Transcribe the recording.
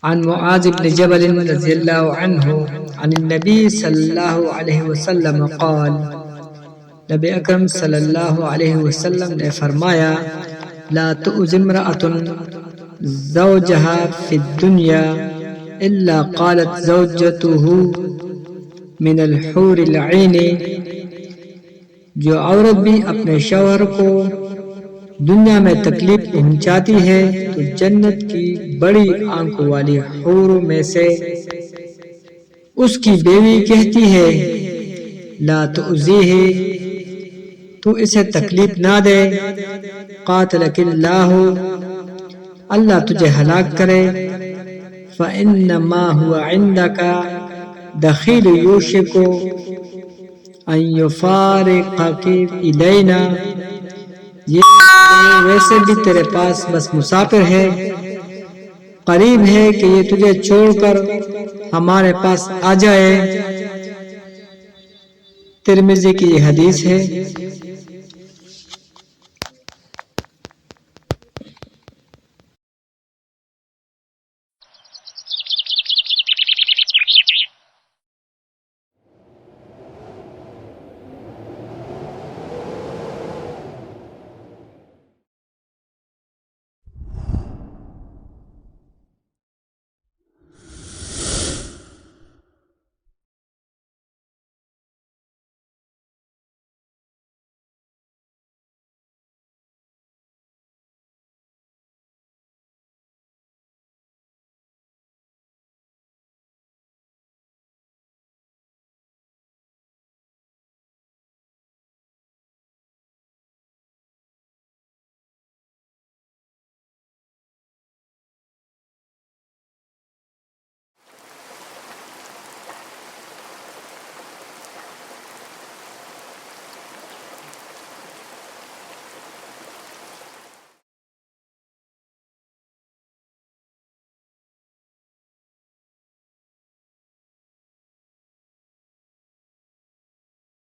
عن معاذ بن جبل رضي الله عنه عن النبي صلى الله عليه वसल्लम قال, नबी अकरम सल्लल्लाहु अलैहि वसल्लम ने फरमाया, ला तुज़ि इम्रअतुन ज़ौजहा फ़िद दुनिया इल्ला क़ालत ज़ौजतुहु मिनल हूरिल ऐन। जो औरत भी अपने शौहर को दुनिया में तकलीफ पहुंचाती है तो जन्नत की बड़ी आंखों वाली हूरों में से उसकी बेवी कहती है, ला तुज़ीही, तू इसे तकलीफ ना दे, क़ातलकिल्लाहु, अल्लाह तुझे हलाक करे, फ़इन्नमा हुवा इंदका दखील यूशिकु अन युफ़ारिक़की इलैना, ये वैसे भी तेरे पास बस मुसाफिर है, करीब है कि ये तुझे छोड़कर हमारे पास आ जाए। तिर्मिज़ी की ये हदीस है।